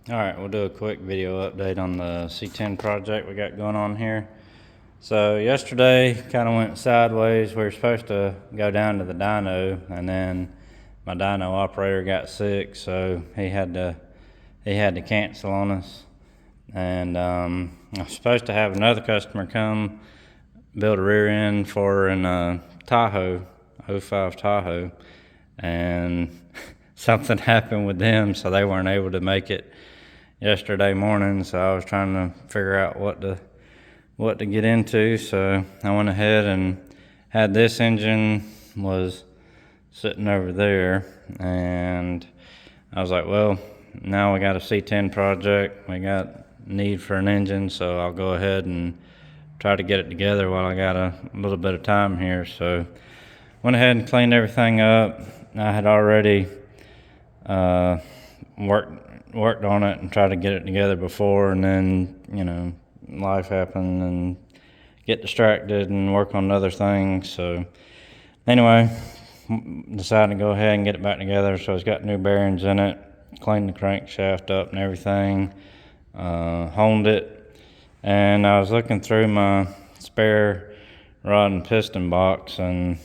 All right, we'll do a quick video update on the C-10 project we got going on here. So yesterday kind of went sideways. We were supposed to go down to the dyno, and then my dyno operator got sick, so he had to cancel on us. And I was supposed to have another customer come build a rear end for a Tahoe, 05 Tahoe, and something happened with them, so they weren't able to make it yesterday morning. So I was trying to figure out what to get into. So I went ahead and had this engine was sitting over there, and I was like, well, now we got a C-10 project, we got need for an engine, so I'll go ahead and try to get it together while I got a little bit of time here. So went ahead and cleaned everything up. I had already worked on it and tried to get it together before, and then life happened and get distracted and work on other things. So anyway, decided to go ahead and get it back together. So it's got new bearings in it, cleaned the crankshaft up and everything, honed it, and I was looking through my spare rod and piston box, and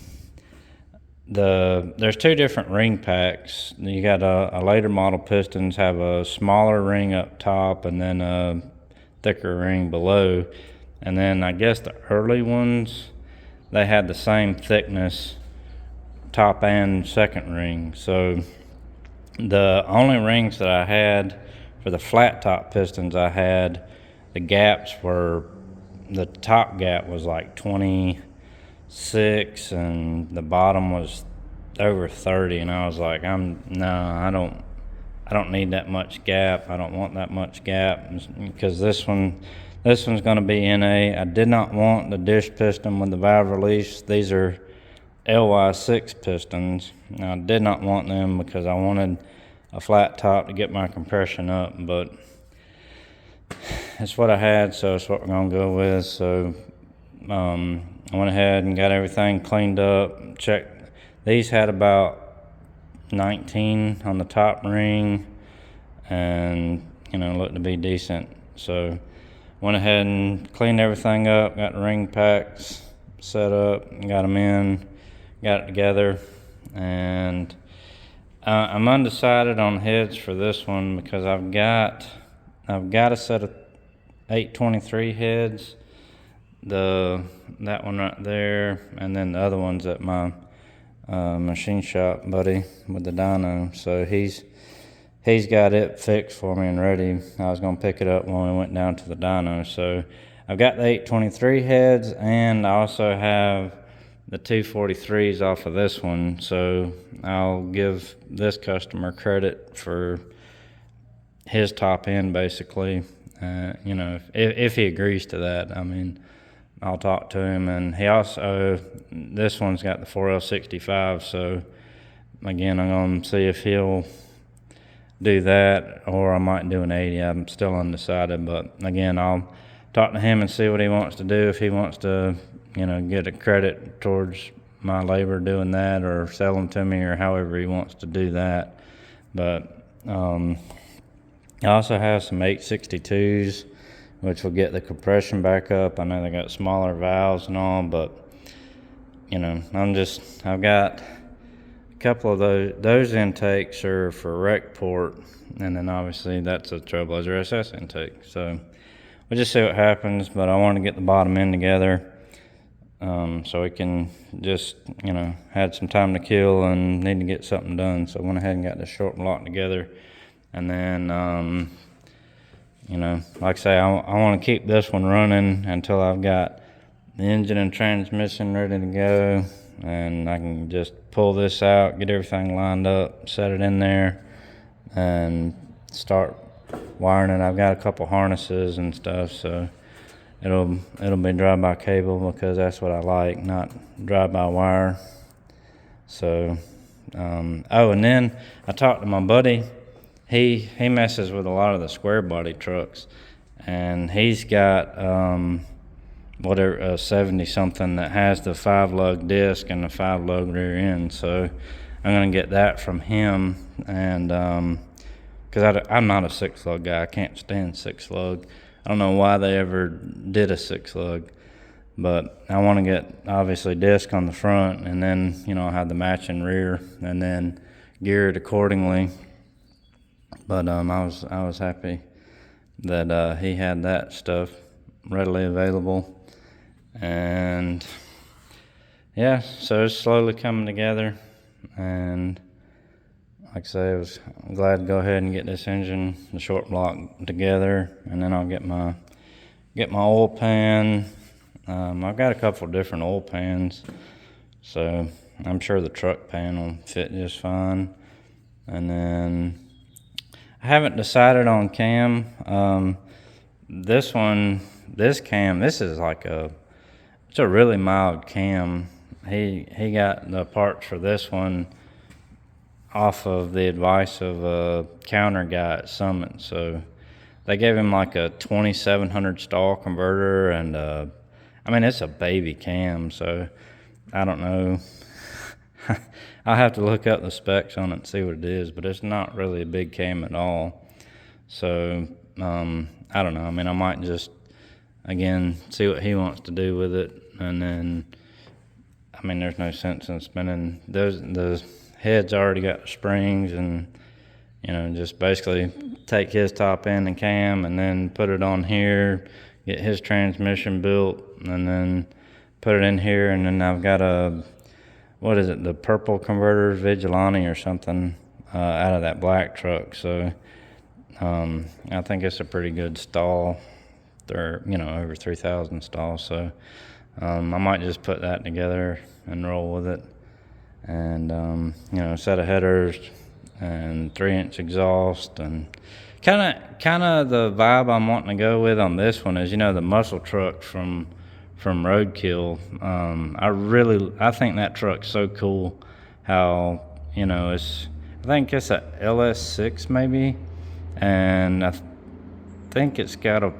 there's two different ring packs. You got a later model pistons have a smaller ring up top and then a thicker ring below, and then I guess the early ones, they had the same thickness top and second ring. So the only rings that I had for the flat top pistons, I had the gaps were, the top gap was like 26 and the bottom was over 30, and I was like, I don't need that much gap. I don't want that much gap, because this one's going to be NA. I did not want the dish piston with the valve release. These are LY6 pistons. Now, I did not want them because I wanted a flat top to get my compression up, but it's what I had, so it's what we're gonna go with. So I went ahead and got everything cleaned up, checked. These had about 19 on the top ring, and looked to be decent. So went ahead and cleaned everything up, got the ring packs set up, got them in, got it together, and I'm undecided on heads for this one because I've got a set of 823 heads, that one right there, and then the other one's at my machine shop buddy with the dyno. So he's got it fixed for me and ready. I was gonna pick it up when we went down to the dyno. So I've got the 823 heads, and I also have the 243s off of this one. So I'll give this customer credit for his top end, basically. If he agrees to that, I mean, I'll talk to him. And he also, this one's got the 4L65, so again, I'm going to see if he'll do that, or I might do an 80. I'm still undecided, but again, I'll talk to him and see what he wants to do. If he wants to, get a credit towards my labor doing that, or sell them to me, or however he wants to do that. But I also have some 862s, which will get the compression back up. I know they got smaller valves and all, but I've got a couple of those intakes are for rec port, and then obviously that's a Trailblazer SS intake. So we'll just see what happens, but I want to get the bottom end together, so we can just, had some time to kill and need to get something done. So I went ahead and got the short block together. And then, like I say, I want to keep this one running until I've got the engine and transmission ready to go, and I can just pull this out, get everything lined up, set it in there, and start wiring it. I've got a couple harnesses and stuff, so it'll be drive-by cable, because that's what I like, not drive-by wire. So, and then I talked to my buddy. He messes with a lot of the square body trucks, and he's got a 70 something that has the 5-lug disc and the 5-lug rear end. So I'm gonna get that from him, and because I'm not a 6 lug guy. I can't stand 6 lug. I don't know why they ever did a 6 lug, but I want to get obviously disc on the front, and then have the matching rear, and then gear it accordingly. But I was happy that he had that stuff readily available, and yeah, so it's slowly coming together. And like I say, I was glad to go ahead and get this engine, the short block, together, and then I'll get my oil pan. I've got a couple different oil pans, so I'm sure the truck pan will fit just fine. And then I haven't decided on cam. This cam, this is like it's a really mild cam. He got the parts for this one off of the advice of a counter guy at Summit. So they gave him like a 2700 stall converter, and I mean, it's a baby cam, so I don't know. I'll have to look up the specs on it and see what it is, but it's not really a big cam at all. So I don't know. I mean, I might just again see what he wants to do with it, and then I mean, there's no sense in spinning those heads already got springs, and just basically take his top end and cam and then put it on here, get his transmission built, and then put it in here. And then I've got the purple converter, Vigilante or something, out of that black truck. So I think it's a pretty good stall. They're over 3,000 stalls, so I might just put that together and roll with it. And set of headers and 3-inch exhaust, and kind of the vibe I'm wanting to go with on this one is the muscle truck from Roadkill. I think that truck's so cool. How I think it's a LS6 maybe, and I think it's got a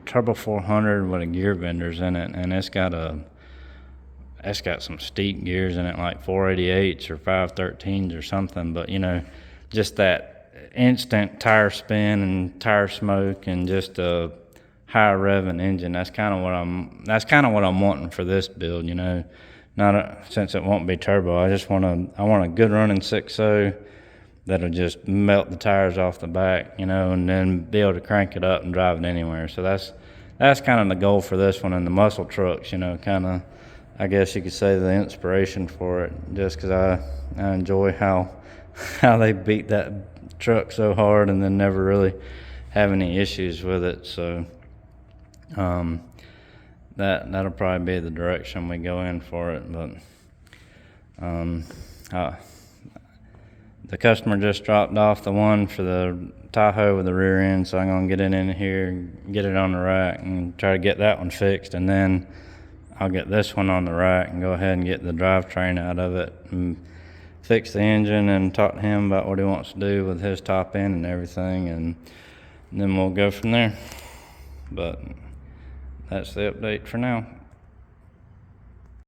Turbo 400 with a gear benders in it, and it's got some steep gears in it, like 488s or 513s or something. But just that instant tire spin and tire smoke, and just a high revving engine. That's kind of what I'm wanting for this build. Since it won't be turbo, I want a good running 6.0 that'll just melt the tires off the back, and then be able to crank it up and drive it anywhere. So that's kind of the goal for this one. And the muscle trucks, kind of, I guess you could say, the inspiration for it, just because I enjoy how they beat that truck so hard and then never really have any issues with it. So that'll probably be the direction we go in for it. But the customer just dropped off the one for the Tahoe with the rear end, so I'm going to get it in here and get it on the rack and try to get that one fixed, and then I'll get this one on the rack and go ahead and get the drivetrain out of it and fix the engine and talk to him about what he wants to do with his top end and everything, and then we'll go from there. But that's the update for now.